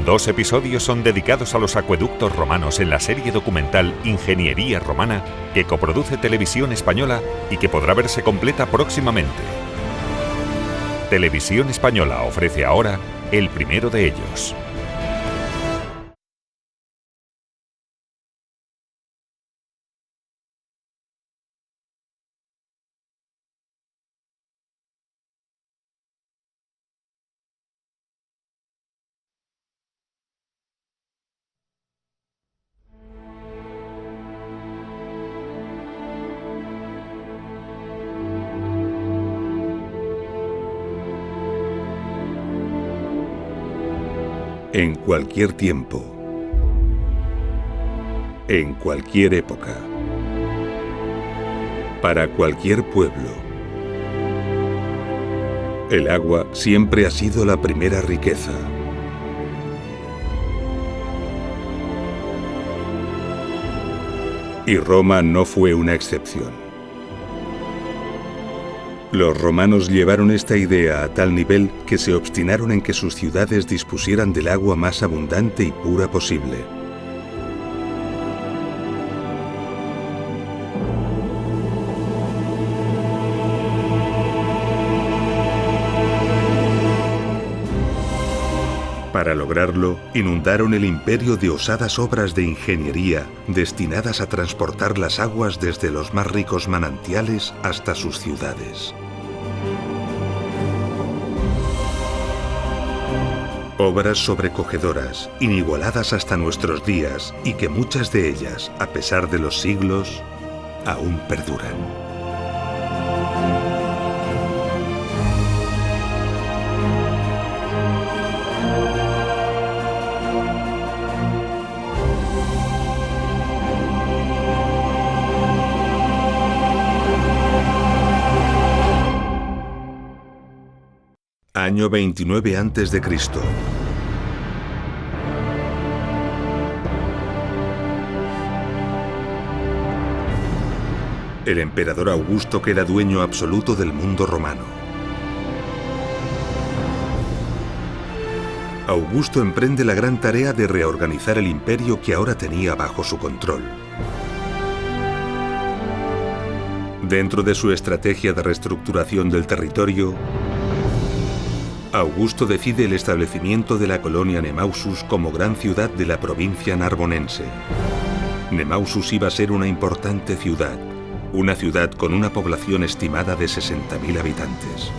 2 episodios son dedicados a los acueductos romanos en la serie documental Ingeniería Romana que coproduce Televisión Española y que podrá verse completa próximamente. Televisión Española ofrece ahora el primero de ellos. En cualquier tiempo, en cualquier época, para cualquier pueblo, el agua siempre ha sido la primera riqueza. Y Roma no fue una excepción. Los romanos llevaron esta idea a tal nivel que se obstinaron en que sus ciudades dispusieran del agua más abundante y pura posible. Para lograrlo, inundaron el imperio de osadas obras de ingeniería destinadas a transportar las aguas desde los más ricos manantiales hasta sus ciudades. Obras sobrecogedoras, inigualadas hasta nuestros días y que muchas de ellas, a pesar de los siglos, aún perduran. Año 29 a.C. El emperador Augusto queda dueño absoluto del mundo romano. Augusto emprende la gran tarea de reorganizar el imperio que ahora tenía bajo su control. Dentro de su estrategia de reestructuración del territorio, Augusto decide el establecimiento de la colonia Nemausus como gran ciudad de la provincia narbonense. Nemausus iba a ser una importante ciudad, una ciudad con una población estimada de 60.000 habitantes.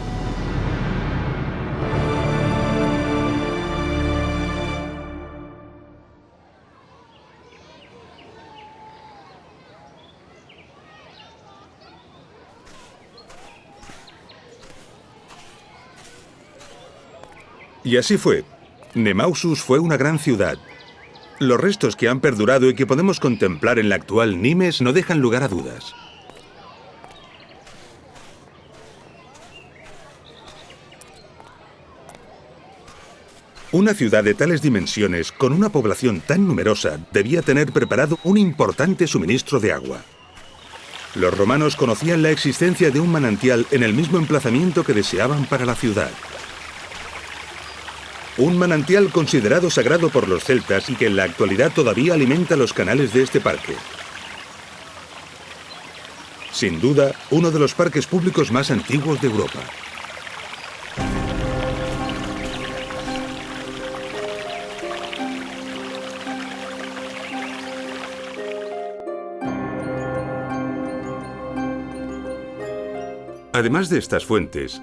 Y así fue. Nemausus fue una gran ciudad. Los restos que han perdurado y que podemos contemplar en la actual Nimes no dejan lugar a dudas. Una ciudad de tales dimensiones, con una población tan numerosa, debía tener preparado un importante suministro de agua. Los romanos conocían la existencia de un manantial en el mismo emplazamiento que deseaban para la ciudad. Un manantial considerado sagrado por los celtas y que en la actualidad todavía alimenta los canales de este parque. Sin duda, uno de los parques públicos más antiguos de Europa. Además de estas fuentes,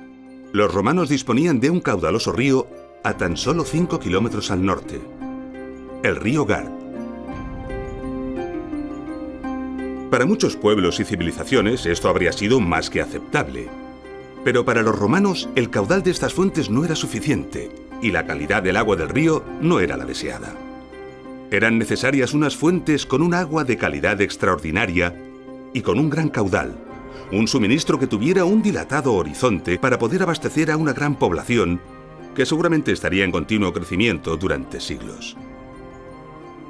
los romanos disponían de un caudaloso río a tan solo 5 kilómetros al norte, el río Gard. Para muchos pueblos y civilizaciones esto habría sido más que aceptable. Pero para los romanos el caudal de estas fuentes no era suficiente y la calidad del agua del río no era la deseada. Eran necesarias unas fuentes con un agua de calidad extraordinaria y con un gran caudal, un suministro que tuviera un dilatado horizonte para poder abastecer a una gran población que seguramente estaría en continuo crecimiento durante siglos.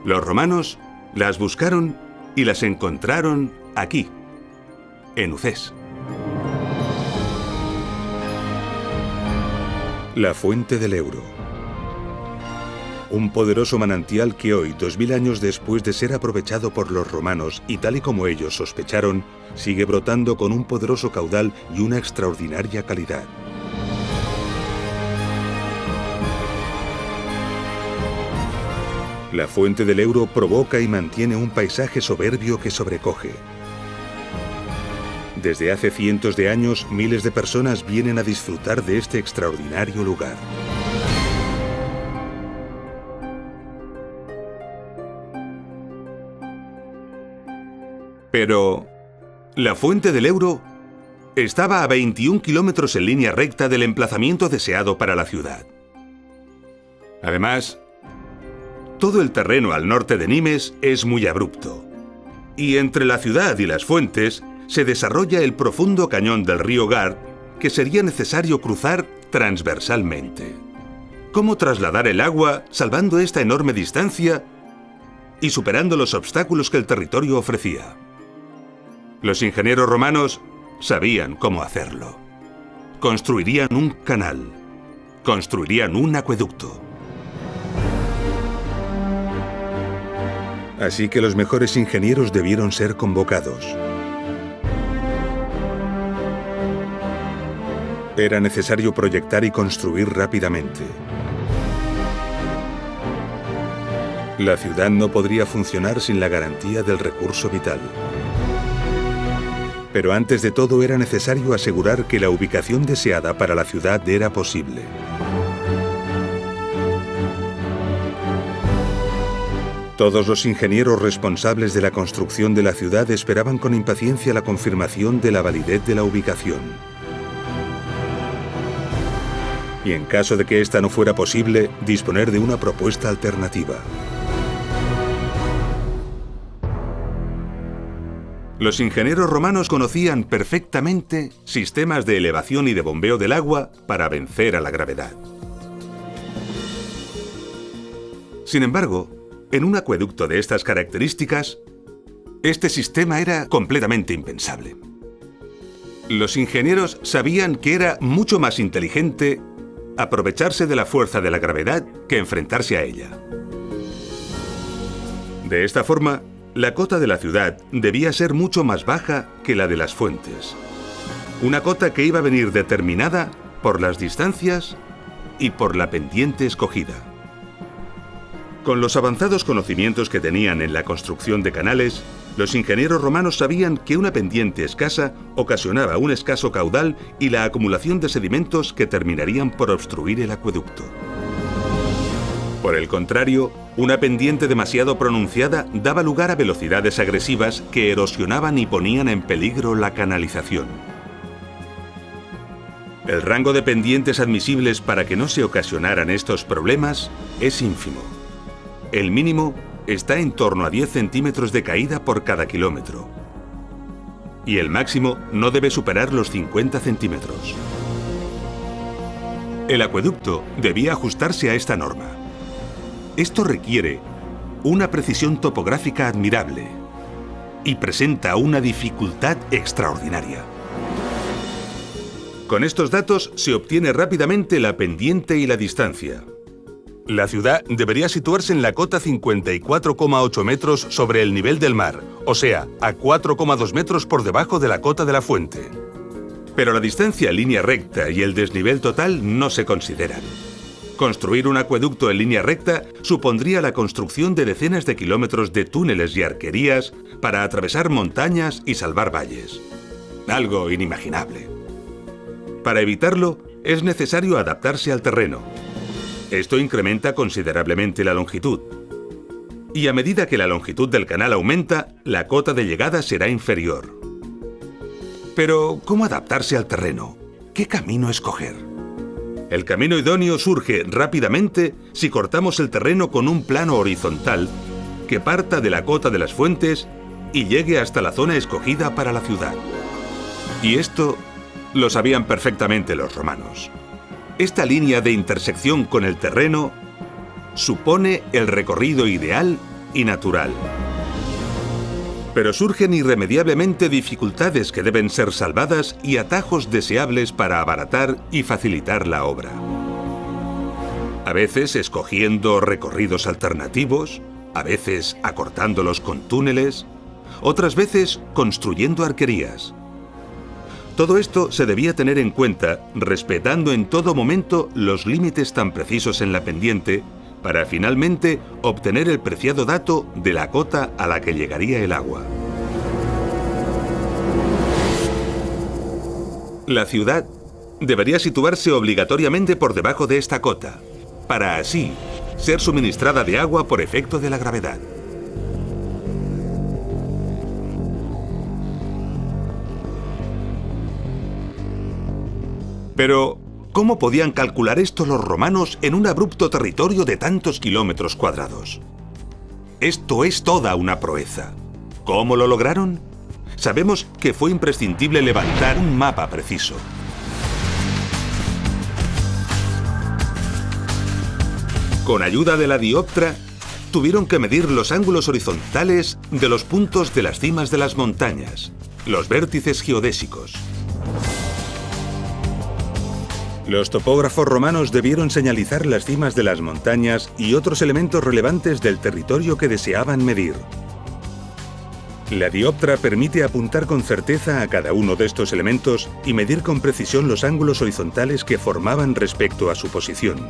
Los romanos las buscaron y las encontraron aquí, en Ucés. La fuente del Euro. Un poderoso manantial que hoy, 2000 años después de ser aprovechado por los romanos y tal y como ellos sospecharon, sigue brotando con un poderoso caudal y una extraordinaria calidad. La fuente del Ebro provoca y mantiene un paisaje soberbio que sobrecoge. Desde hace cientos de años, miles de personas vienen a disfrutar de este extraordinario lugar. Pero la fuente del Ebro estaba a 21 kilómetros en línea recta del emplazamiento deseado para la ciudad. Además, todo el terreno al norte de Nimes es muy abrupto. Y entre la ciudad y las fuentes se desarrolla el profundo cañón del río Gard que sería necesario cruzar transversalmente. ¿Cómo trasladar el agua salvando esta enorme distancia y superando los obstáculos que el territorio ofrecía? Los ingenieros romanos sabían cómo hacerlo. Construirían un canal, construirían un acueducto. Así que los mejores ingenieros debieron ser convocados. Era necesario proyectar y construir rápidamente. La ciudad no podría funcionar sin la garantía del recurso vital. Pero antes de todo era necesario asegurar que la ubicación deseada para la ciudad era posible. Todos los ingenieros responsables de la construcción de la ciudad esperaban con impaciencia la confirmación de la validez de la ubicación. Y en caso de que esta no fuera posible, disponer de una propuesta alternativa. Los ingenieros romanos conocían perfectamente sistemas de elevación y de bombeo del agua para vencer a la gravedad. Sin embargo, en un acueducto de estas características, este sistema era completamente impensable. Los ingenieros sabían que era mucho más inteligente aprovecharse de la fuerza de la gravedad que enfrentarse a ella. De esta forma, la cota de la ciudad debía ser mucho más baja que la de las fuentes. Una cota que iba a venir determinada por las distancias y por la pendiente escogida. Con los avanzados conocimientos que tenían en la construcción de canales, los ingenieros romanos sabían que una pendiente escasa ocasionaba un escaso caudal y la acumulación de sedimentos que terminarían por obstruir el acueducto. Por el contrario, una pendiente demasiado pronunciada daba lugar a velocidades agresivas que erosionaban y ponían en peligro la canalización. El rango de pendientes admisibles para que no se ocasionaran estos problemas es ínfimo. El mínimo está en torno a 10 centímetros de caída por cada kilómetro. Y el máximo no debe superar los 50 centímetros. El acueducto debía ajustarse a esta norma. Esto requiere una precisión topográfica admirable y presenta una dificultad extraordinaria. Con estos datos se obtiene rápidamente la pendiente y la distancia. La ciudad debería situarse en la cota 54,8 metros sobre el nivel del mar, o sea, a 4,2 metros por debajo de la cota de la fuente. Pero la distancia en línea recta y el desnivel total no se consideran. Construir un acueducto en línea recta supondría la construcción de decenas de kilómetros de túneles y arquerías para atravesar montañas y salvar valles. Algo inimaginable. Para evitarlo, es necesario adaptarse al terreno. Esto incrementa considerablemente la longitud. Y a medida que la longitud del canal aumenta, la cota de llegada será inferior. Pero, ¿cómo adaptarse al terreno? ¿Qué camino escoger? El camino idóneo surge rápidamente si cortamos el terreno con un plano horizontal que parta de la cota de las fuentes y llegue hasta la zona escogida para la ciudad. Y esto lo sabían perfectamente los romanos. Esta línea de intersección con el terreno supone el recorrido ideal y natural. Pero surgen irremediablemente dificultades que deben ser salvadas y atajos deseables para abaratar y facilitar la obra. A veces escogiendo recorridos alternativos, a veces acortándolos con túneles, otras veces construyendo arquerías. Todo esto se debía tener en cuenta, respetando en todo momento los límites tan precisos en la pendiente, para finalmente obtener el preciado dato de la cota a la que llegaría el agua. La ciudad debería situarse obligatoriamente por debajo de esta cota, para así ser suministrada de agua por efecto de la gravedad. Pero, ¿cómo podían calcular esto los romanos en un abrupto territorio de tantos kilómetros cuadrados? Esto es toda una proeza. ¿Cómo lo lograron? Sabemos que fue imprescindible levantar un mapa preciso. Con ayuda de la dioptra, tuvieron que medir los ángulos horizontales de los puntos de las cimas de las montañas, los vértices geodésicos. Los topógrafos romanos debieron señalizar las cimas de las montañas y otros elementos relevantes del territorio que deseaban medir. La dioptra permite apuntar con certeza a cada uno de estos elementos y medir con precisión los ángulos horizontales que formaban respecto a su posición.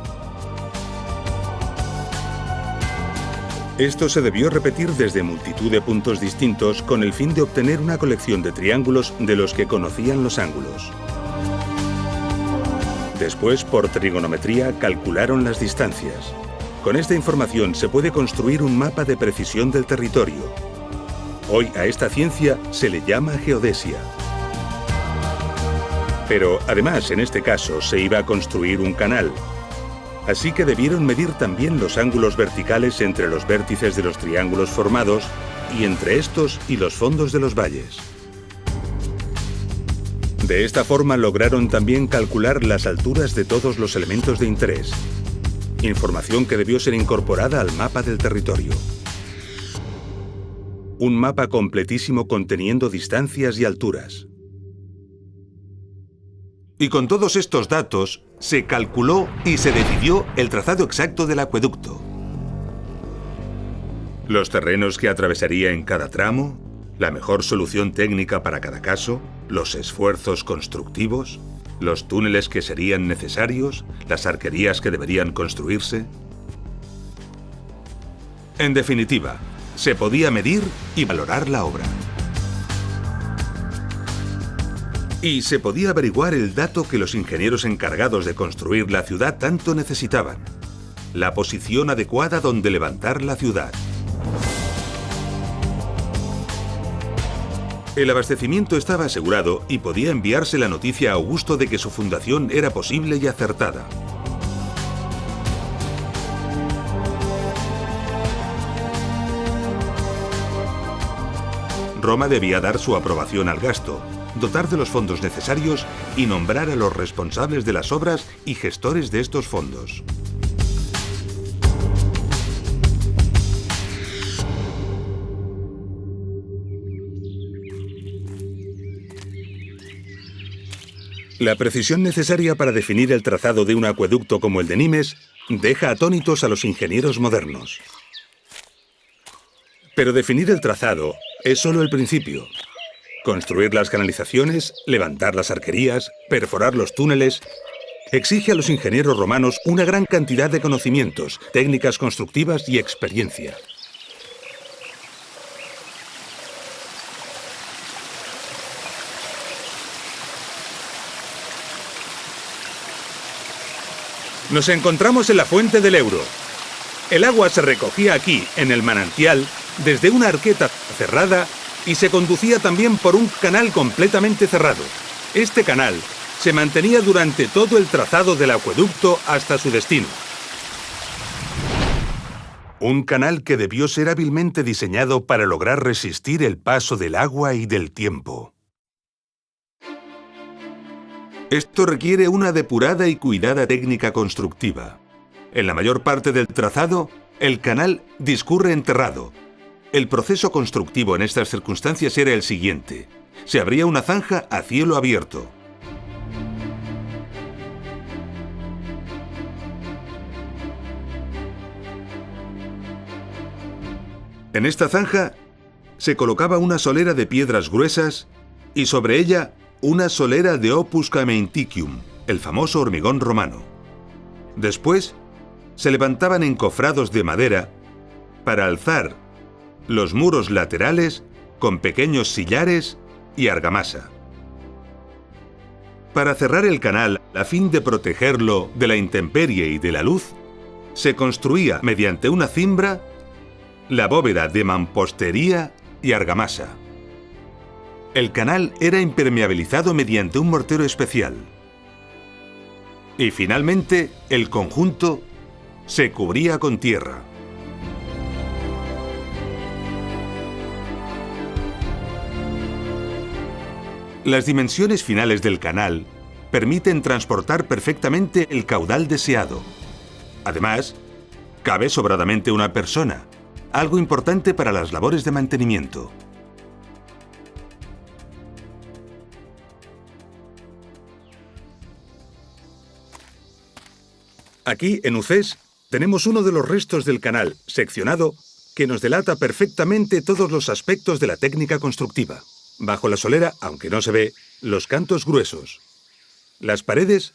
Esto se debió repetir desde multitud de puntos distintos con el fin de obtener una colección de triángulos de los que conocían los ángulos. Después, por trigonometría, calcularon las distancias. Con esta información se puede construir un mapa de precisión del territorio. Hoy a esta ciencia se le llama geodesia. Pero además, en este caso, se iba a construir un canal. Así que debieron medir también los ángulos verticales entre los vértices de los triángulos formados y entre estos y los fondos de los valles. De esta forma lograron también calcular las alturas de todos los elementos de interés, información que debió ser incorporada al mapa del territorio. Un mapa completísimo conteniendo distancias y alturas. Y con todos estos datos, se calculó y se decidió el trazado exacto del acueducto. Los terrenos que atravesaría en cada tramo, la mejor solución técnica para cada caso, los esfuerzos constructivos, los túneles que serían necesarios, las arquerías que deberían construirse. En definitiva, se podía medir y valorar la obra. Y se podía averiguar el dato que los ingenieros encargados de construir la ciudad tanto necesitaban: la posición adecuada donde levantar la ciudad. El abastecimiento estaba asegurado y podía enviarse la noticia a Augusto de que su fundación era posible y acertada. Roma debía dar su aprobación al gasto, dotar de los fondos necesarios y nombrar a los responsables de las obras y gestores de estos fondos. La precisión necesaria para definir el trazado de un acueducto como el de Nimes deja atónitos a los ingenieros modernos. Pero definir el trazado es solo el principio. Construir las canalizaciones, levantar las arquerías, perforar los túneles, exige a los ingenieros romanos una gran cantidad de conocimientos, técnicas constructivas y experiencia. Nos encontramos en la fuente del Euro. El agua se recogía aquí, en el manantial, desde una arqueta cerrada y se conducía también por un canal completamente cerrado. Este canal se mantenía durante todo el trazado del acueducto hasta su destino. Un canal que debió ser hábilmente diseñado para lograr resistir el paso del agua y del tiempo. Esto requiere una depurada y cuidada técnica constructiva. En la mayor parte del trazado, el canal discurre enterrado. El proceso constructivo en estas circunstancias era el siguiente: se abría una zanja a cielo abierto. En esta zanja se colocaba una solera de piedras gruesas y sobre ella una solera de opus caementicium, el famoso hormigón romano. Después se levantaban encofrados de madera para alzar los muros laterales con pequeños sillares y argamasa. Para cerrar el canal, a fin de protegerlo de la intemperie y de la luz, se construía mediante una cimbra la bóveda de mampostería y argamasa. El canal era impermeabilizado mediante un mortero especial. Y finalmente, el conjunto se cubría con tierra. Las dimensiones finales del canal permiten transportar perfectamente el caudal deseado. Además, cabe sobradamente una persona, algo importante para las labores de mantenimiento. Aquí, en Ucés, tenemos uno de los restos del canal, seccionado, que nos delata perfectamente todos los aspectos de la técnica constructiva. Bajo la solera, aunque no se ve, los cantos gruesos. Las paredes,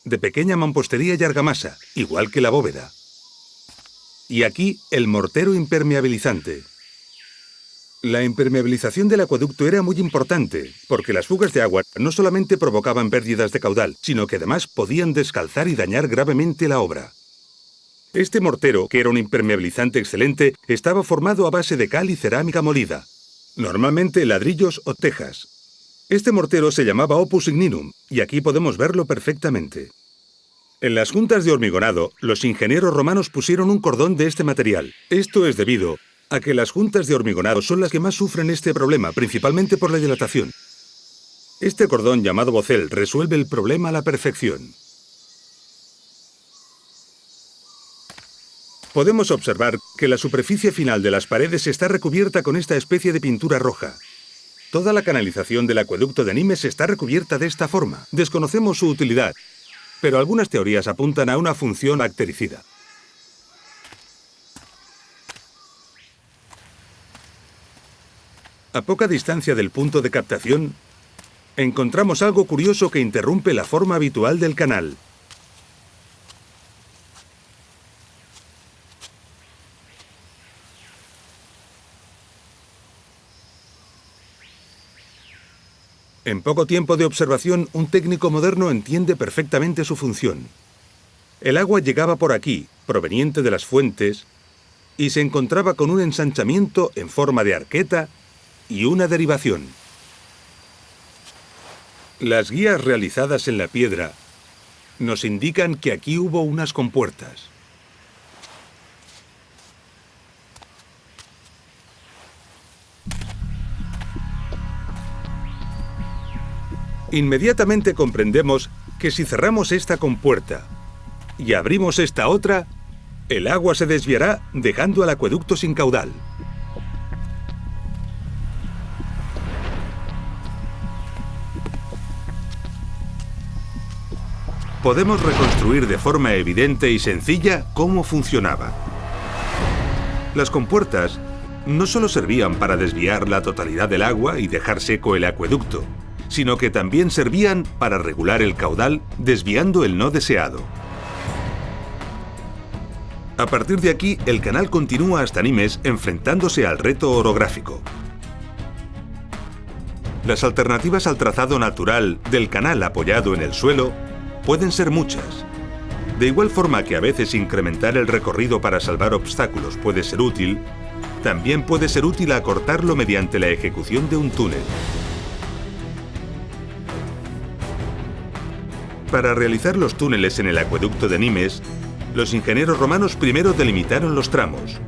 de pequeña mampostería y argamasa, igual que la bóveda. Y aquí, el mortero impermeabilizante. La impermeabilización del acueducto era muy importante, porque las fugas de agua no solamente provocaban pérdidas de caudal, sino que además podían descalzar y dañar gravemente la obra. Este mortero, que era un impermeabilizante excelente, estaba formado a base de cal y cerámica molida, normalmente ladrillos o tejas. Este mortero se llamaba opus igninum, y aquí podemos verlo perfectamente. En las juntas de hormigonado, los ingenieros romanos pusieron un cordón de este material. Esto es debido a que las juntas de hormigonado son las que más sufren este problema, principalmente por la dilatación. Este cordón, llamado bocel, resuelve el problema a la perfección. Podemos observar que la superficie final de las paredes está recubierta con esta especie de pintura roja. Toda la canalización del acueducto de Nimes está recubierta de esta forma. Desconocemos su utilidad, pero algunas teorías apuntan a una función bactericida. A poca distancia del punto de captación, encontramos algo curioso que interrumpe la forma habitual del canal. En poco tiempo de observación, un técnico moderno entiende perfectamente su función. El agua llegaba por aquí, proveniente de las fuentes, y se encontraba con un ensanchamiento en forma de arqueta y una derivación. Las guías realizadas en la piedra nos indican que aquí hubo unas compuertas. Inmediatamente comprendemos que si cerramos esta compuerta y abrimos esta otra, el agua se desviará dejando al acueducto sin caudal. Podemos reconstruir de forma evidente y sencilla cómo funcionaba. Las compuertas no solo servían para desviar la totalidad del agua y dejar seco el acueducto, sino que también servían para regular el caudal desviando el no deseado. A partir de aquí, el canal continúa hasta Nimes enfrentándose al reto orográfico. Las alternativas al trazado natural del canal apoyado en el suelo pueden ser muchas. De igual forma que a veces incrementar el recorrido para salvar obstáculos puede ser útil, también puede ser útil acortarlo mediante la ejecución de un túnel. Para realizar los túneles en el acueducto de Nimes, los ingenieros romanos primero delimitaron los tramos,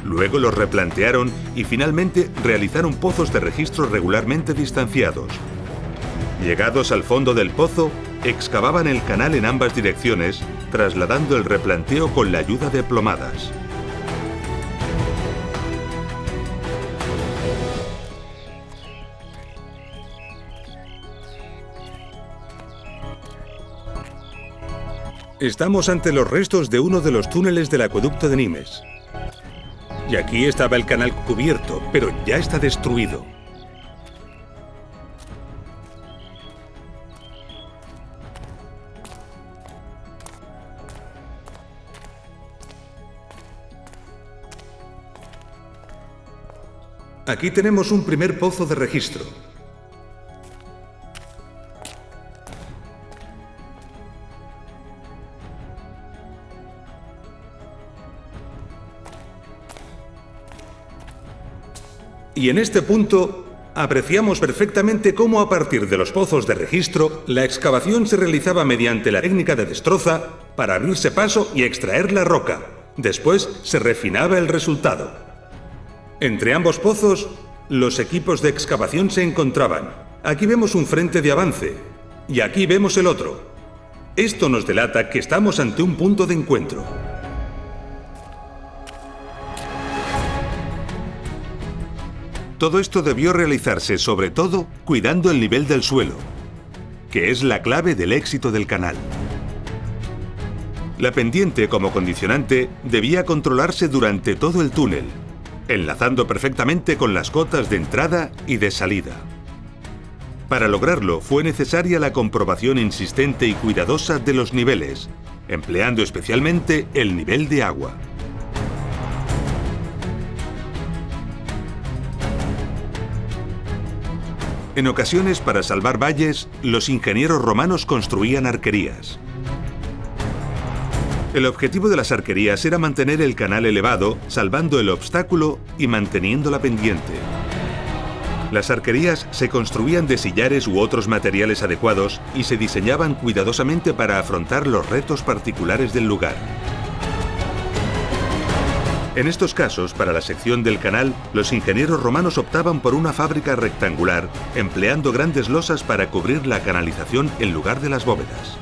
luego los replantearon y finalmente realizaron pozos de registro regularmente distanciados. Llegados al fondo del pozo, excavaban el canal en ambas direcciones, trasladando el replanteo con la ayuda de plomadas. Estamos ante los restos de uno de los túneles del acueducto de Nimes. Y aquí estaba el canal cubierto, pero ya está destruido. Aquí tenemos un primer pozo de registro. Y en este punto apreciamos perfectamente cómo a partir de los pozos de registro la excavación se realizaba mediante la técnica de destroza para abrirse paso y extraer la roca. Después se refinaba el resultado. Entre ambos pozos, los equipos de excavación se encontraban. Aquí vemos un frente de avance y aquí vemos el otro. Esto nos delata que estamos ante un punto de encuentro. Todo esto debió realizarse, sobre todo, cuidando el nivel del suelo, que es la clave del éxito del canal. La pendiente, como condicionante, debía controlarse durante todo el túnel, enlazando perfectamente con las cotas de entrada y de salida. Para lograrlo, fue necesaria la comprobación insistente y cuidadosa de los niveles, empleando especialmente el nivel de agua. En ocasiones, para salvar valles, los ingenieros romanos construían arquerías. El objetivo de las arquerías era mantener el canal elevado, salvando el obstáculo y manteniendo la pendiente. Las arquerías se construían de sillares u otros materiales adecuados y se diseñaban cuidadosamente para afrontar los retos particulares del lugar. En estos casos, para la sección del canal, los ingenieros romanos optaban por una fábrica rectangular, empleando grandes losas para cubrir la canalización en lugar de las bóvedas.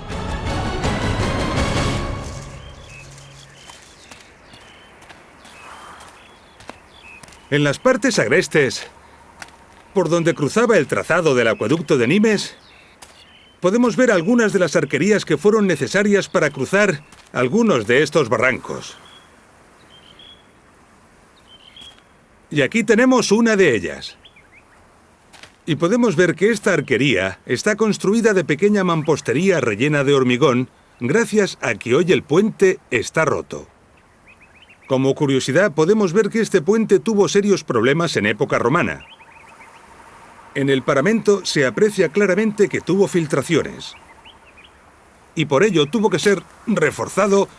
En las partes agrestes, por donde cruzaba el trazado del acueducto de Nimes, podemos ver algunas de las arquerías que fueron necesarias para cruzar algunos de estos barrancos. Y aquí tenemos una de ellas. Y podemos ver que esta arquería está construida de pequeña mampostería rellena de hormigón, gracias a que hoy el puente está roto. Como curiosidad, podemos ver que este puente tuvo serios problemas en época romana. En el paramento se aprecia claramente que tuvo filtraciones. Y por ello tuvo que ser reforzado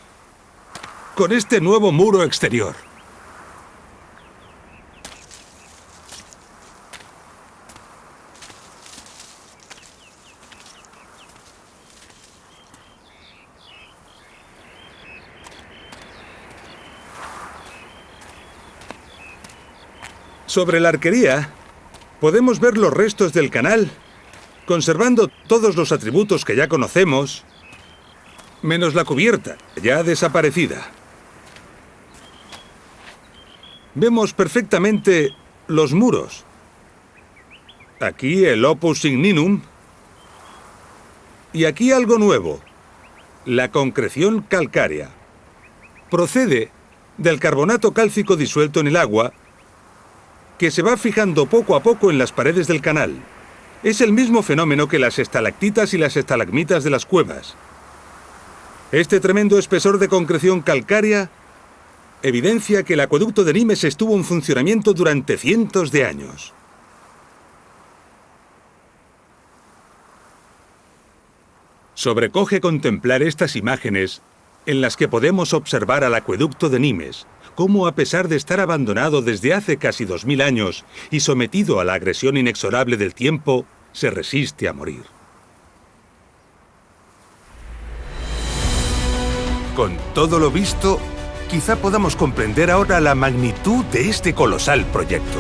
con este nuevo muro exterior. Sobre la arquería, podemos ver los restos del canal, conservando todos los atributos que ya conocemos, menos la cubierta, ya desaparecida. Vemos perfectamente los muros. Aquí el opus signinum y aquí algo nuevo, la concreción calcárea. Procede del carbonato cálcico disuelto en el agua, que se va fijando poco a poco en las paredes del canal. Es el mismo fenómeno que las estalactitas y las estalagmitas de las cuevas. Este tremendo espesor de concreción calcárea evidencia que el acueducto de Nimes estuvo en funcionamiento durante cientos de años. Sobrecoge contemplar estas imágenes en las que podemos observar al acueducto de Nimes, cómo a pesar de estar abandonado desde hace casi 2000 años y sometido a la agresión inexorable del tiempo, se resiste a morir. Con todo lo visto, quizá podamos comprender ahora la magnitud de este colosal proyecto.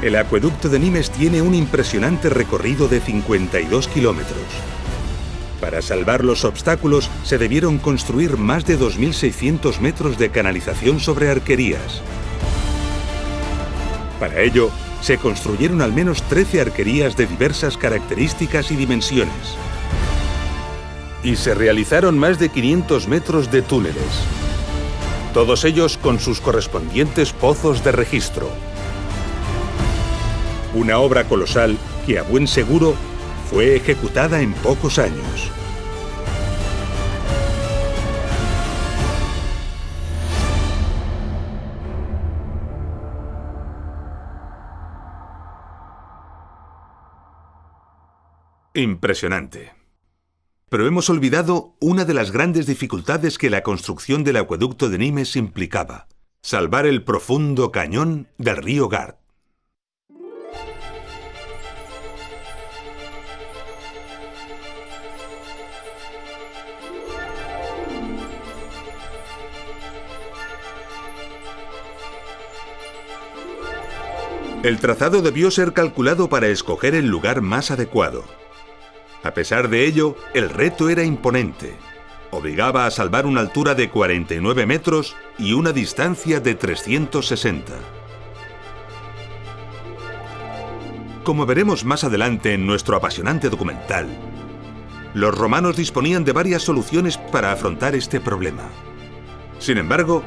El acueducto de Nimes tiene un impresionante recorrido de 52 kilómetros. Para salvar los obstáculos, se debieron construir más de 2.600 metros de canalización sobre arquerías. Para ello, se construyeron al menos 13 arquerías de diversas características y dimensiones. y se realizaron más de 500 metros de túneles, todos ellos con sus correspondientes pozos de registro. Una obra colosal que a buen seguro fue ejecutada en pocos años. Impresionante. Pero hemos olvidado una de las grandes dificultades que la construcción del acueducto de Nimes implicaba: salvar el profundo cañón del río Gard. El trazado debió ser calculado para escoger el lugar más adecuado. A pesar de ello, el reto era imponente. Obligaba a salvar una altura de 49 metros y una distancia de 360. Como veremos más adelante en nuestro apasionante documental, los romanos disponían de varias soluciones para afrontar este problema. Sin embargo,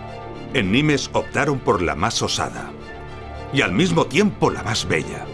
en Nimes optaron por la más osada y al mismo tiempo la más bella.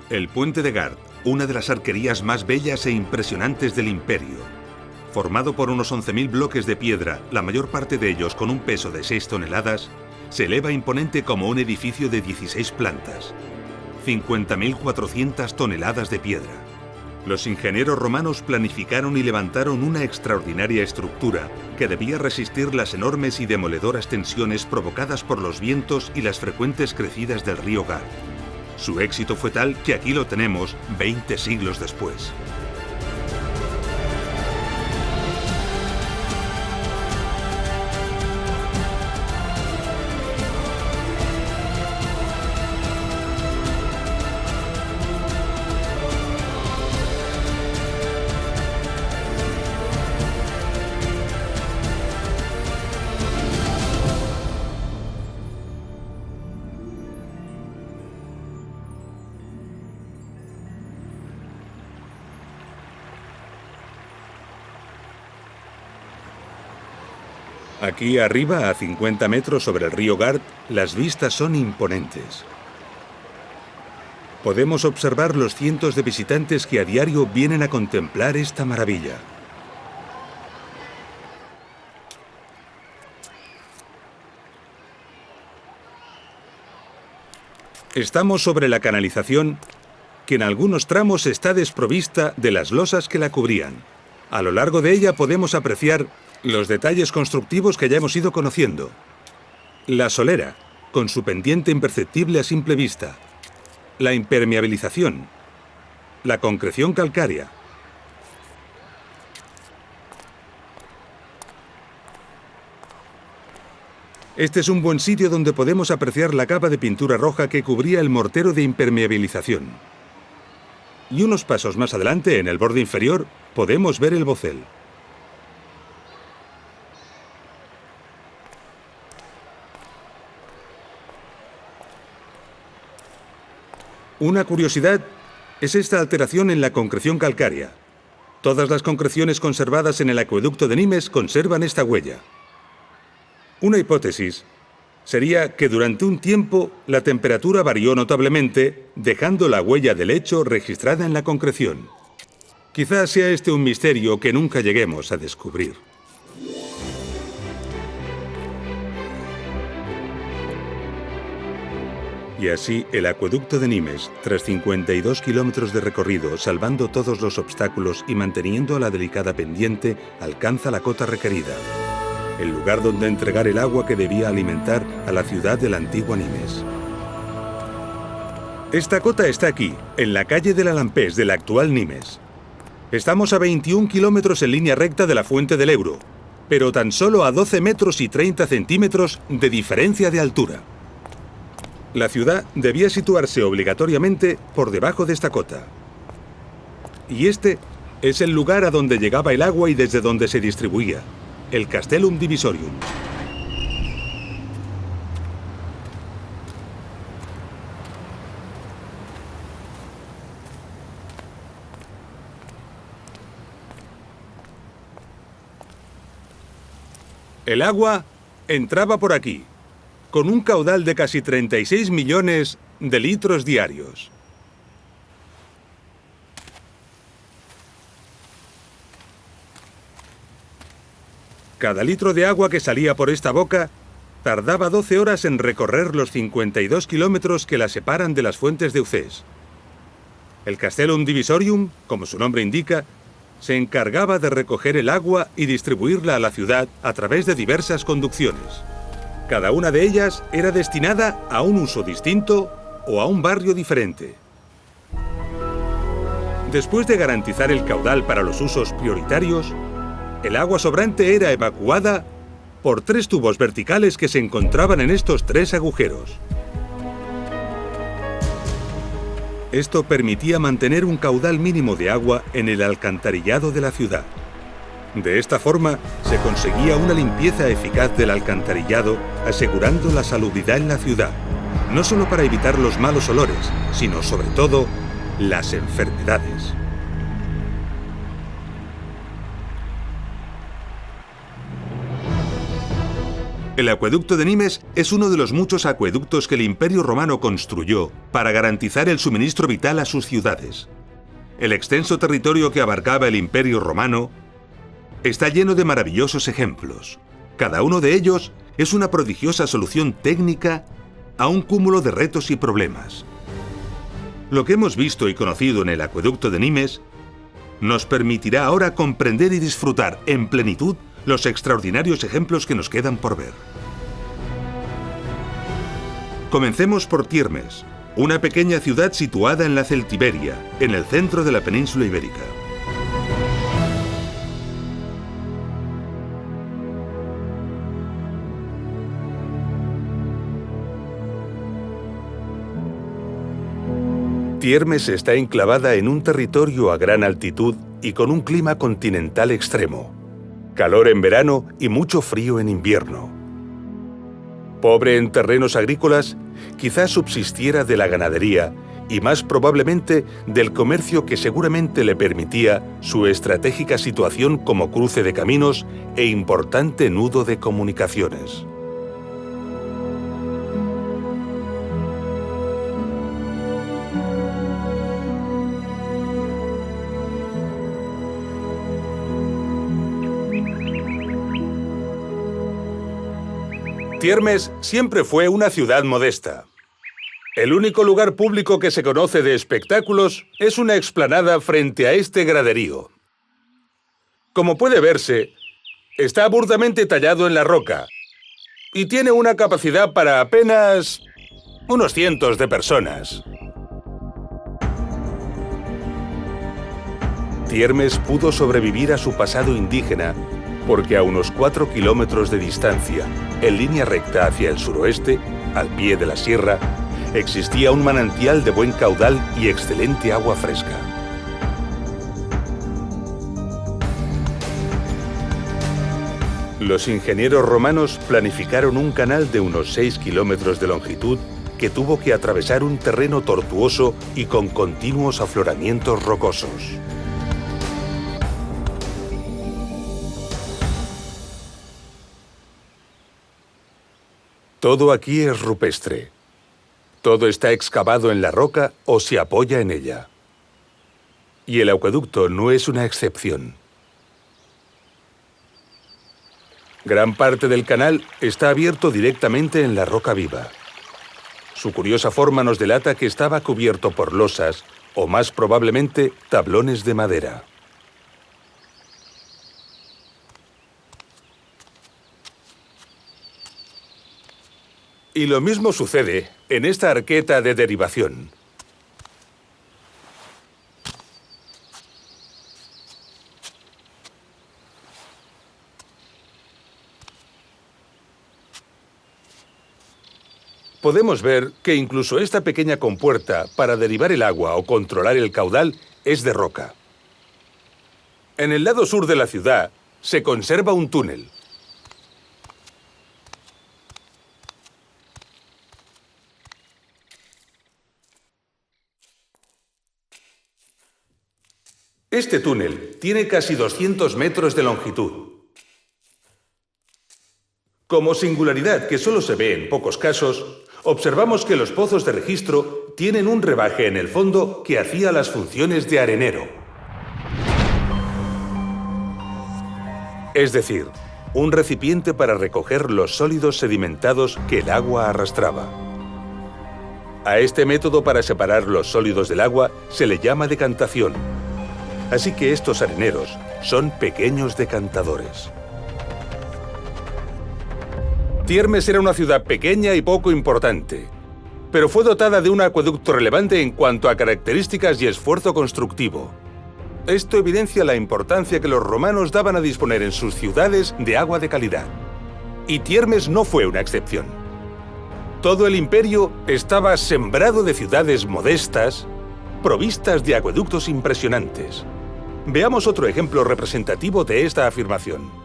El puente de Gard, una de las arquerías más bellas e impresionantes del imperio. Formado por unos 11.000 bloques de piedra, la mayor parte de ellos con un peso de 6 toneladas, se eleva imponente como un edificio de 16 plantas. 50.400 toneladas de piedra. Los ingenieros romanos planificaron y levantaron una extraordinaria estructura que debía resistir las enormes y demoledoras tensiones provocadas por los vientos y las frecuentes crecidas del río Gard. Su éxito fue tal que aquí lo tenemos 20 siglos después. Aquí arriba, a 50 metros sobre el río Gard, las vistas son imponentes. Podemos observar los cientos de visitantes que a diario vienen a contemplar esta maravilla. Estamos sobre la canalización, que en algunos tramos está desprovista de las losas que la cubrían. A lo largo de ella podemos apreciar los detalles constructivos que ya hemos ido conociendo. La solera, con su pendiente imperceptible a simple vista. La impermeabilización. La concreción calcárea. Este es un buen sitio donde podemos apreciar la capa de pintura roja que cubría el mortero de impermeabilización. Y unos pasos más adelante, en el borde inferior, podemos ver el bocel. Una curiosidad es esta alteración en la concreción calcárea. Todas las concreciones conservadas en el acueducto de Nimes conservan esta huella. Una hipótesis sería que durante un tiempo la temperatura varió notablemente, dejando la huella del hecho registrada en la concreción. Quizás sea este un misterio que nunca lleguemos a descubrir. Y así, el acueducto de Nimes, tras 52 kilómetros de recorrido, salvando todos los obstáculos y manteniendo la delicada pendiente, alcanza la cota requerida, el lugar donde entregar el agua que debía alimentar a la ciudad de la antigua Nimes. Esta cota está aquí, en la calle del Alampés de la actual Nimes. Estamos a 21 kilómetros en línea recta de la fuente del Ebro, pero tan solo a 12 metros y 30 centímetros de diferencia de altura. La ciudad debía situarse obligatoriamente por debajo de esta cota. Y este es el lugar a donde llegaba el agua y desde donde se distribuía, el Castellum Divisorium. El agua entraba por aquí, con un caudal de casi 36 millones de litros diarios. Cada litro de agua que salía por esta boca tardaba 12 horas en recorrer los 52 kilómetros que la separan de las fuentes de Ucés. El Castellum Divisorium, como su nombre indica, se encargaba de recoger el agua y distribuirla a la ciudad a través de diversas conducciones. Cada una de ellas era destinada a un uso distinto o a un barrio diferente. Después de garantizar el caudal para los usos prioritarios, el agua sobrante era evacuada por 3 tubos verticales que se encontraban en estos 3 agujeros. Esto permitía mantener un caudal mínimo de agua en el alcantarillado de la ciudad. De esta forma, se conseguía una limpieza eficaz del alcantarillado, asegurando la salubridad en la ciudad, no solo para evitar los malos olores, sino sobre todo las enfermedades. El acueducto de Nimes es uno de los muchos acueductos que el Imperio Romano construyó para garantizar el suministro vital a sus ciudades. El extenso territorio que abarcaba el Imperio Romano está lleno de maravillosos ejemplos. Cada uno de ellos es una prodigiosa solución técnica a un cúmulo de retos y problemas. Lo que hemos visto y conocido en el acueducto de Nimes nos permitirá ahora comprender y disfrutar en plenitud los extraordinarios ejemplos que nos quedan por ver. Comencemos por Tiermes, una pequeña ciudad situada en la Celtiberia, en el centro de la península ibérica. Tiermes está enclavada en un territorio a gran altitud y con un clima continental extremo. Calor en verano y mucho frío en invierno. Pobre en terrenos agrícolas, quizás subsistiera de la ganadería y más probablemente del comercio que seguramente le permitía su estratégica situación como cruce de caminos e importante nudo de comunicaciones. Tiermes siempre fue una ciudad modesta. El único lugar público que se conoce de espectáculos es una explanada frente a este graderío. Como puede verse, está burdamente tallado en la roca y tiene una capacidad para apenas unos cientos de personas. Tiermes pudo sobrevivir a su pasado indígena porque a unos 4 kilómetros de distancia, en línea recta hacia el suroeste, al pie de la sierra, existía un manantial de buen caudal y excelente agua fresca. Los ingenieros romanos planificaron un canal de unos 6 kilómetros de longitud que tuvo que atravesar un terreno tortuoso y con continuos afloramientos rocosos. Todo aquí es rupestre. Todo está excavado en la roca o se apoya en ella. Y el acueducto no es una excepción. Gran parte del canal está abierto directamente en la roca viva. Su curiosa forma nos delata que estaba cubierto por losas, o más probablemente tablones de madera. Y lo mismo sucede en esta arqueta de derivación. Podemos ver que incluso esta pequeña compuerta para derivar el agua o controlar el caudal es de roca. En el lado sur de la ciudad se conserva un túnel. Este túnel tiene casi 200 metros de longitud. Como singularidad que solo se ve en pocos casos, observamos que los pozos de registro tienen un rebaje en el fondo que hacía las funciones de arenero. Es decir, un recipiente para recoger los sólidos sedimentados que el agua arrastraba. A este método para separar los sólidos del agua se le llama decantación. Así que estos areneros son pequeños decantadores. Tiermes era una ciudad pequeña y poco importante, pero fue dotada de un acueducto relevante en cuanto a características y esfuerzo constructivo. Esto evidencia la importancia que los romanos daban a disponer en sus ciudades de agua de calidad. Y Tiermes no fue una excepción. Todo el imperio estaba sembrado de ciudades modestas, provistas de acueductos impresionantes. Veamos otro ejemplo representativo de esta afirmación.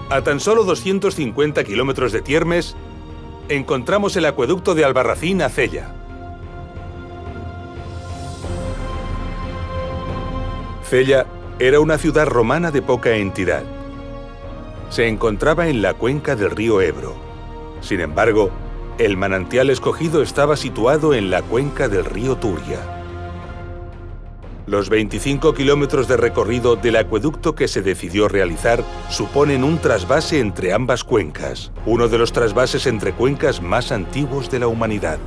A tan solo 250 kilómetros de Tiermes, encontramos el acueducto de Albarracín a Cella. Cella era una ciudad romana de poca entidad. Se encontraba en la cuenca del río Ebro. Sin embargo, el manantial escogido estaba situado en la cuenca del río Turia. Los 25 kilómetros de recorrido del acueducto que se decidió realizar suponen un trasvase entre ambas cuencas, uno de los trasvases entre cuencas más antiguos de la humanidad.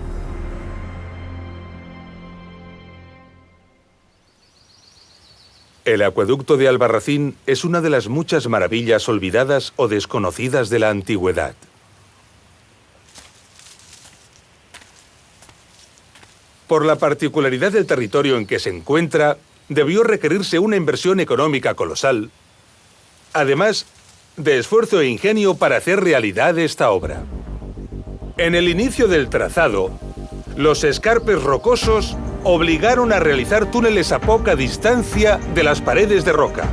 El acueducto de Albarracín es una de las muchas maravillas olvidadas o desconocidas de la antigüedad. Por la particularidad del territorio en que se encuentra, debió requerirse una inversión económica colosal, además de esfuerzo e ingenio para hacer realidad esta obra. En el inicio del trazado, los escarpes rocosos obligaron a realizar túneles a poca distancia de las paredes de roca.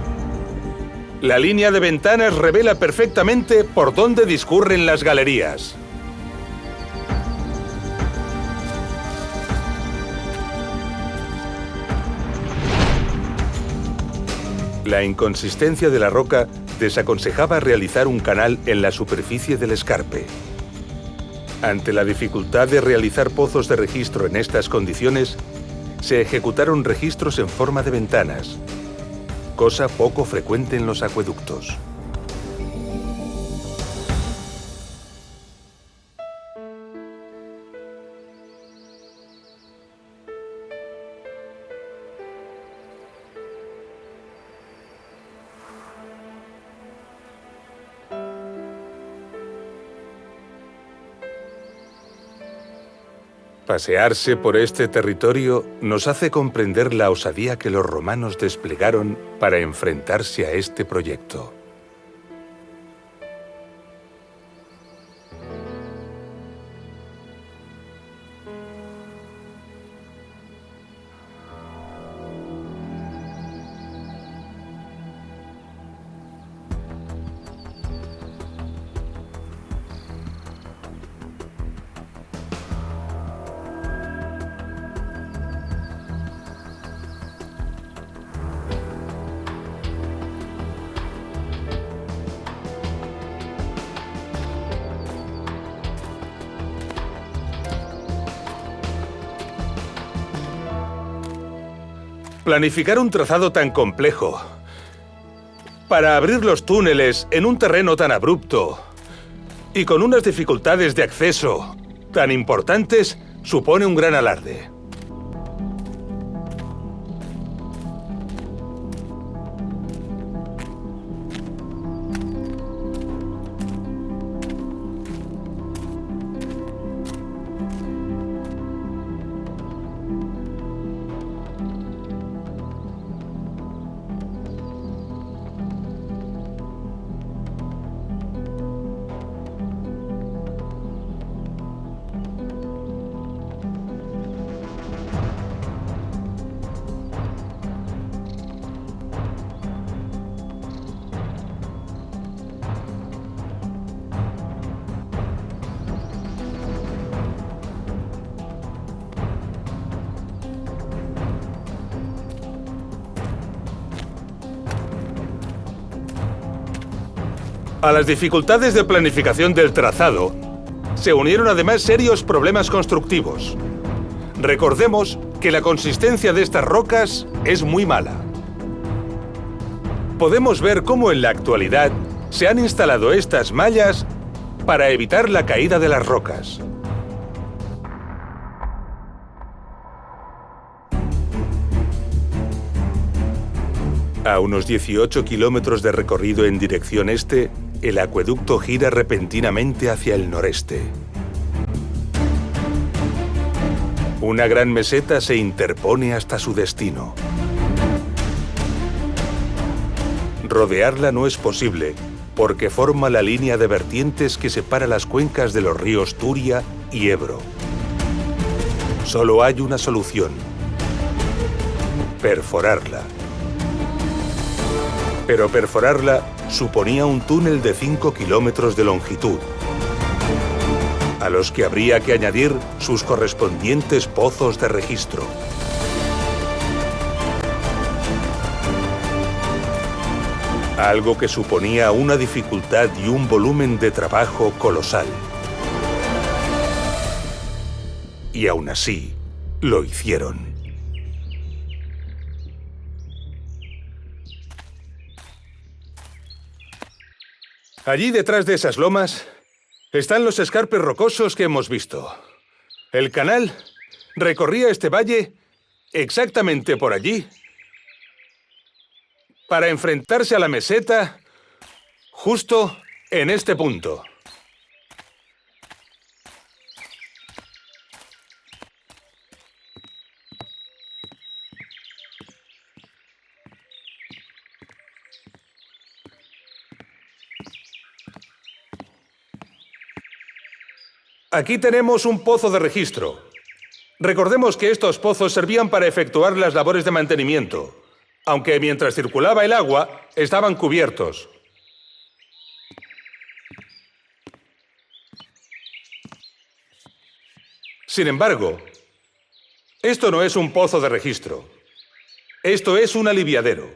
La línea de ventanas revela perfectamente por dónde discurren las galerías. La inconsistencia de la roca desaconsejaba realizar un canal en la superficie del escarpe. Ante la dificultad de realizar pozos de registro en estas condiciones, se ejecutaron registros en forma de ventanas, cosa poco frecuente en los acueductos. Pasearse por este territorio nos hace comprender la osadía que los romanos desplegaron para enfrentarse a este proyecto. Planificar un trazado tan complejo, para abrir los túneles en un terreno tan abrupto, Y con unas dificultades de acceso tan importantes, supone un gran alarde. A las dificultades de planificación del trazado, se unieron además serios problemas constructivos. Recordemos que la consistencia de estas rocas es muy mala. Podemos ver cómo en la actualidad se han instalado estas mallas para evitar la caída de las rocas. A unos 18 kilómetros de recorrido en dirección este, el acueducto gira repentinamente hacia el noreste. Una gran meseta se interpone hasta su destino. Rodearla no es posible, porque forma la línea de vertientes que separa las cuencas de los ríos Turia y Ebro. Solo hay una solución: perforarla. Pero perforarla suponía un túnel de 5 kilómetros de longitud, a los que habría que añadir sus correspondientes pozos de registro. Algo que suponía una dificultad y un volumen de trabajo colosal. Y aún así, lo hicieron. Allí detrás de esas lomas están los escarpes rocosos que hemos visto. El canal recorría este valle exactamente por allí para enfrentarse a la meseta justo en este punto. Aquí tenemos un pozo de registro. Recordemos que estos pozos servían para efectuar las labores de mantenimiento, aunque mientras circulaba el agua, estaban cubiertos. Sin embargo, esto no es un pozo de registro. Esto es un aliviadero.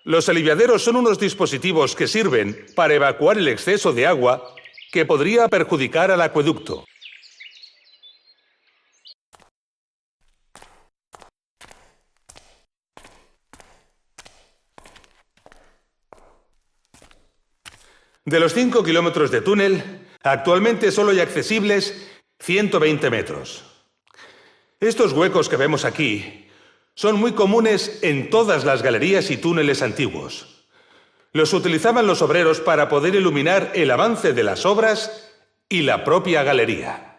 Los aliviaderos son unos dispositivos que sirven para evacuar el exceso de agua que podría perjudicar al acueducto. De los 5 kilómetros de túnel, actualmente solo hay accesibles 120 metros. Estos huecos que vemos aquí son muy comunes en todas las galerías y túneles antiguos. Los utilizaban los obreros para poder iluminar el avance de las obras y la propia galería.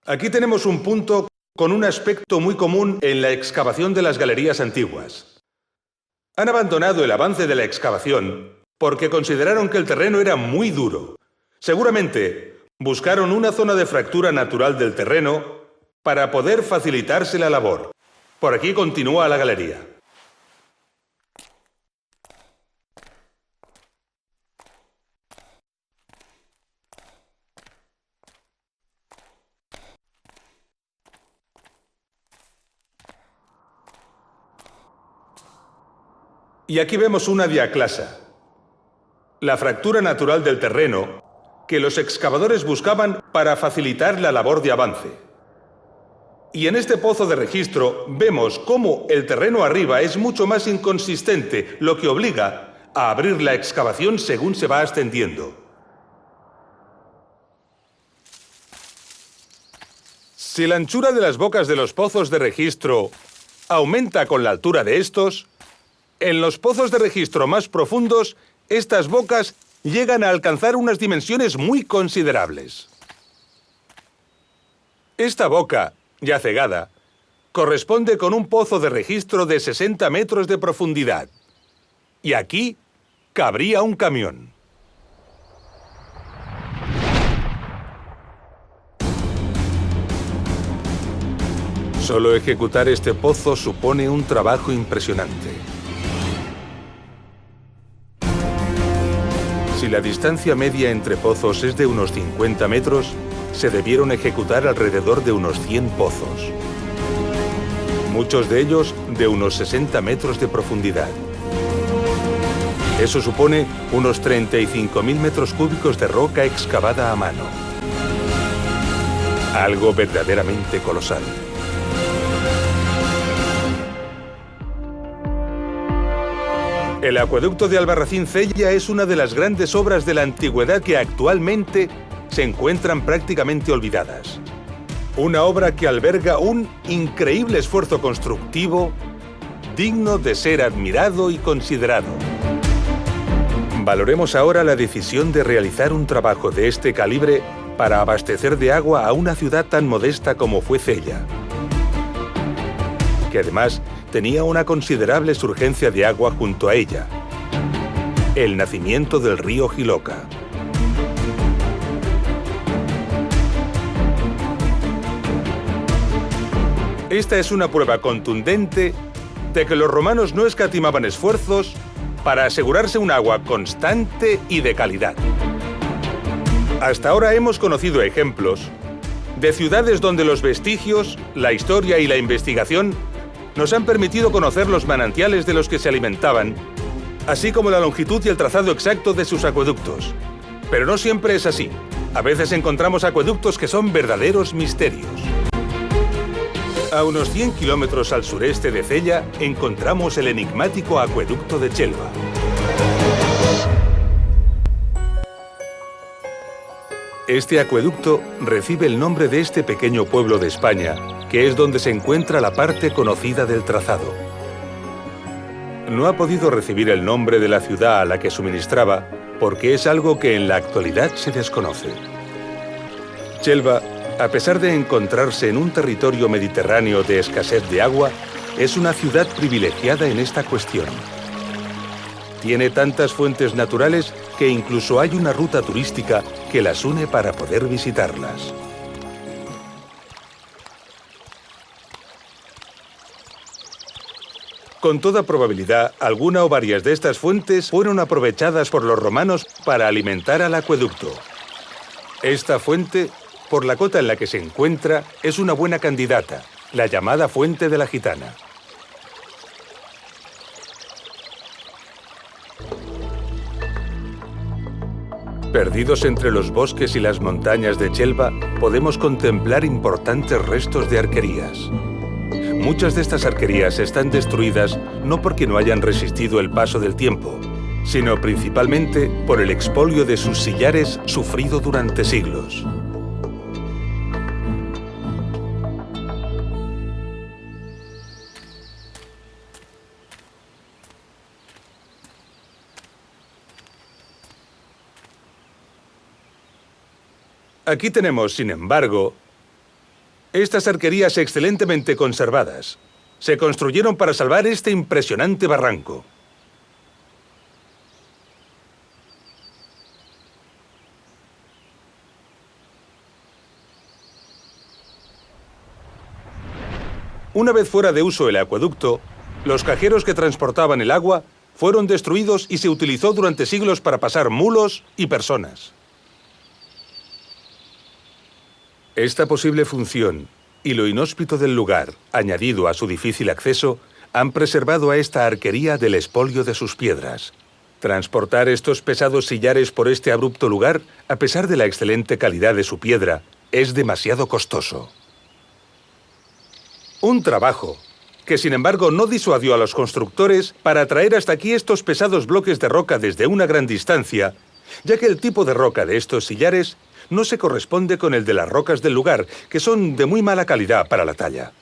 Aquí tenemos un punto con un aspecto muy común en la excavación de las galerías antiguas. Han abandonado el avance de la excavación porque consideraron que el terreno era muy duro. Seguramente buscaron una zona de fractura natural del terreno para poder facilitarse la labor. Por aquí continúa la galería. Y aquí vemos una diaclasa, la fractura natural del terreno que los excavadores buscaban para facilitar la labor de avance. Y en este pozo de registro vemos cómo el terreno arriba es mucho más inconsistente, lo que obliga a abrir la excavación según se va ascendiendo. Si la anchura de las bocas de los pozos de registro aumenta con la altura de estos, en los pozos de registro más profundos, estas bocas llegan a alcanzar unas dimensiones muy considerables. Esta boca, ya cegada, corresponde con un pozo de registro de 60 metros de profundidad. Y aquí cabría un camión. Solo ejecutar este pozo supone un trabajo impresionante. Si la distancia media entre pozos es de unos 50 metros, se debieron ejecutar alrededor de unos 100 pozos. Muchos de ellos de unos 60 metros de profundidad. Eso supone unos 35.000 metros cúbicos de roca excavada a mano. Algo verdaderamente colosal. El acueducto de Albarracín-Cella es una de las grandes obras de la antigüedad que actualmente se encuentran prácticamente olvidadas. Una obra que alberga un increíble esfuerzo constructivo digno de ser admirado y considerado. Valoremos ahora la decisión de realizar un trabajo de este calibre para abastecer de agua a una ciudad tan modesta como fue Cella, que además tenía una considerable surgencia de agua junto a ella, el nacimiento del río Jiloca. Esta es una prueba contundente de que los romanos no escatimaban esfuerzos para asegurarse un agua constante y de calidad. Hasta ahora hemos conocido ejemplos de ciudades donde los vestigios, la historia y la investigación nos han permitido conocer los manantiales de los que se alimentaban, así como la longitud y el trazado exacto de sus acueductos. Pero no siempre es así. A veces encontramos acueductos que son verdaderos misterios. A unos 100 kilómetros al sureste de Cella encontramos el enigmático acueducto de Chelva. Este acueducto recibe el nombre de este pequeño pueblo de España, que es donde se encuentra la parte conocida del trazado. No ha podido recibir el nombre de la ciudad a la que suministraba porque es algo que en la actualidad se desconoce. Chelva, a pesar de encontrarse en un territorio mediterráneo de escasez de agua, es una ciudad privilegiada en esta cuestión. Tiene tantas fuentes naturales que incluso hay una ruta turística que las une para poder visitarlas. Con toda probabilidad, alguna o varias de estas fuentes fueron aprovechadas por los romanos para alimentar al acueducto. Esta fuente, por la cota en la que se encuentra, es una buena candidata, la llamada Fuente de la Gitana. Perdidos entre los bosques y las montañas de Chelva, podemos contemplar importantes restos de arquerías. Muchas de estas arquerías están destruidas no porque no hayan resistido el paso del tiempo, sino principalmente por el expolio de sus sillares sufrido durante siglos. Aquí tenemos, sin embargo, estas arquerías excelentemente conservadas. Se construyeron para salvar este impresionante barranco. Una vez fuera de uso el acueducto, los cajeros que transportaban el agua fueron destruidos y se utilizó durante siglos para pasar mulos y personas. Esta posible función y lo inhóspito del lugar, añadido a su difícil acceso, han preservado a esta arquería del expolio de sus piedras. Transportar estos pesados sillares por este abrupto lugar, a pesar de la excelente calidad de su piedra, es demasiado costoso. Un trabajo que, sin embargo, no disuadió a los constructores para traer hasta aquí estos pesados bloques de roca desde una gran distancia, ya que el tipo de roca de estos sillares no se corresponde con el de las rocas del lugar, que son de muy mala calidad para la talla.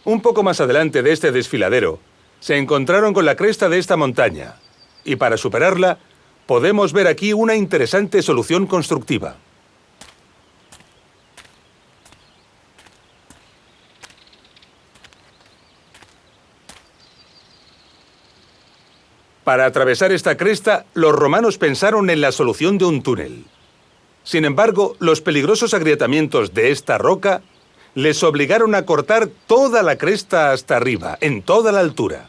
Un poco más adelante de este desfiladero, se encontraron con la cresta de esta montaña, y para superarla, podemos ver aquí una interesante solución constructiva. Para atravesar esta cresta, los romanos pensaron en la solución de un túnel. Sin embargo, los peligrosos agrietamientos de esta roca les obligaron a cortar toda la cresta hasta arriba, en toda la altura.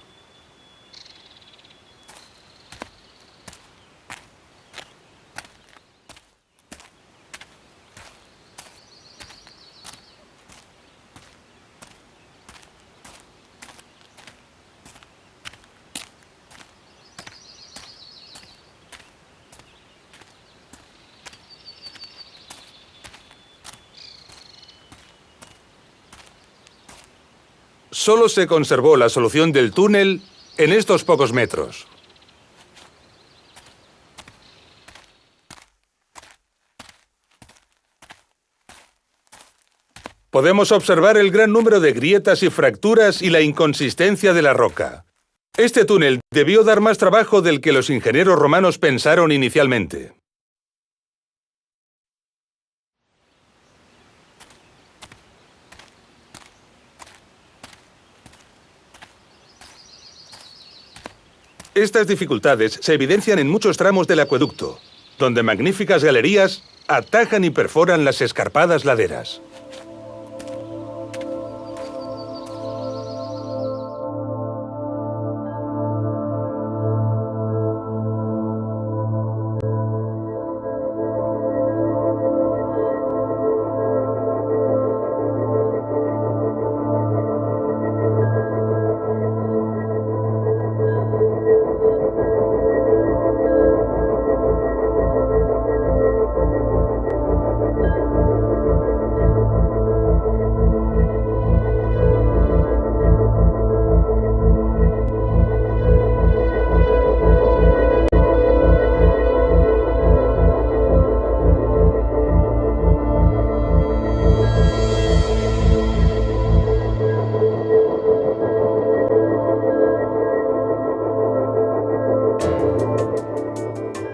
Solo se conservó la solución del túnel en estos pocos metros. Podemos observar el gran número de grietas y fracturas y la inconsistencia de la roca. Este túnel debió dar más trabajo del que los ingenieros romanos pensaron inicialmente. Estas dificultades se evidencian en muchos tramos del acueducto, donde magníficas galerías atajan y perforan las escarpadas laderas.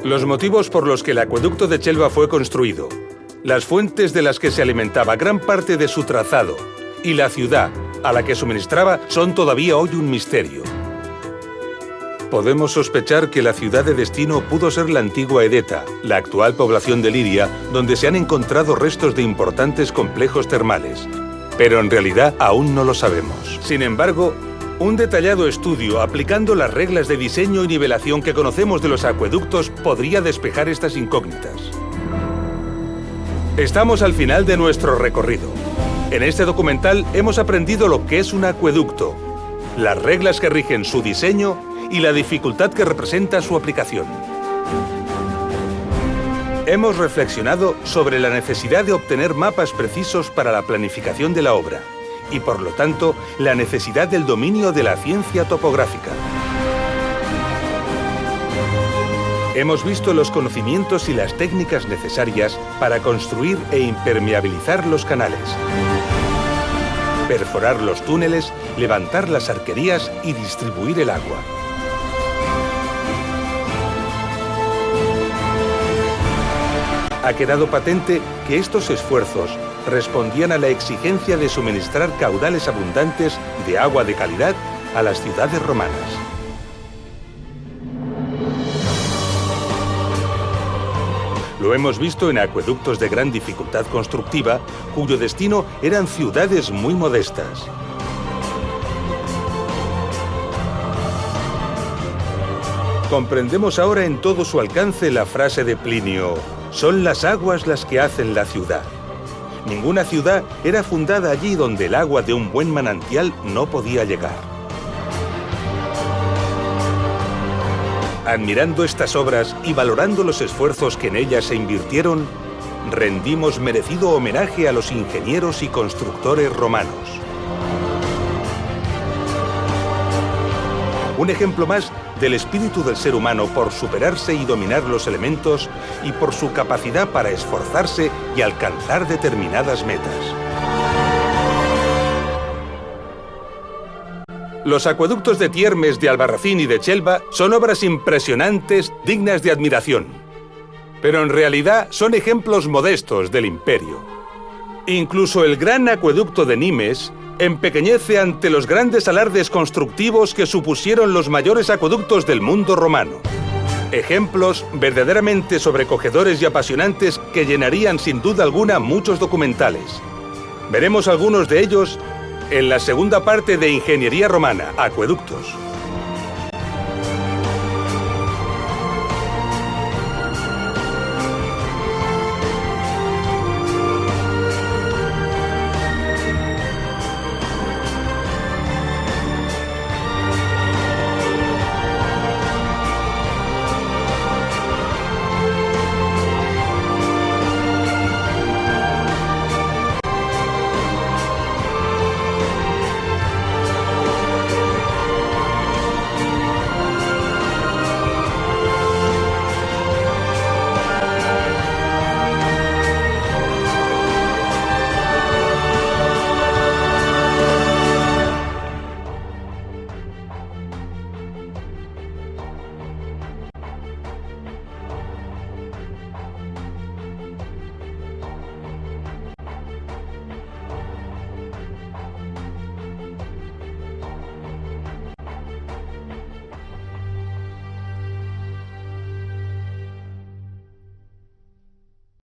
Los motivos por los que el acueducto de Chelva fue construido, las fuentes de las que se alimentaba gran parte de su trazado y la ciudad a la que suministraba son todavía hoy un misterio. Podemos sospechar que la ciudad de destino pudo ser la antigua Edeta, la actual población de Liria, donde se han encontrado restos de importantes complejos termales. Pero en realidad aún no lo sabemos. Sin embargo, un detallado estudio aplicando las reglas de diseño y nivelación que conocemos de los acueductos podría despejar estas incógnitas. Estamos al final de nuestro recorrido. En este documental hemos aprendido lo que es un acueducto, las reglas que rigen su diseño y la dificultad que representa su aplicación. Hemos reflexionado sobre la necesidad de obtener mapas precisos para la planificación de la obra y, por lo tanto, la necesidad del dominio de la ciencia topográfica. Hemos visto los conocimientos y las técnicas necesarias para construir e impermeabilizar los canales, perforar los túneles, levantar las arquerías y distribuir el agua. Ha quedado patente que estos esfuerzos respondían a la exigencia de suministrar caudales abundantes de agua de calidad a las ciudades romanas. Lo hemos visto en acueductos de gran dificultad constructiva, cuyo destino eran ciudades muy modestas. Comprendemos ahora en todo su alcance la frase de Plinio: son las aguas las que hacen la ciudad. Ninguna ciudad era fundada allí donde el agua de un buen manantial no podía llegar. Admirando estas obras y valorando los esfuerzos que en ellas se invirtieron, rendimos merecido homenaje a los ingenieros y constructores romanos. Un ejemplo más del espíritu del ser humano por superarse y dominar los elementos y por su capacidad para esforzarse y alcanzar determinadas metas. Los acueductos de Tiermes, de Albarracín y de Chelva son obras impresionantes, dignas de admiración. Pero en realidad son ejemplos modestos del imperio. Incluso el gran acueducto de Nimes empequeñece ante los grandes alardes constructivos que supusieron los mayores acueductos del mundo romano. Ejemplos verdaderamente sobrecogedores y apasionantes que llenarían sin duda alguna muchos documentales. Veremos algunos de ellos en la segunda parte de Ingeniería Romana, Acueductos.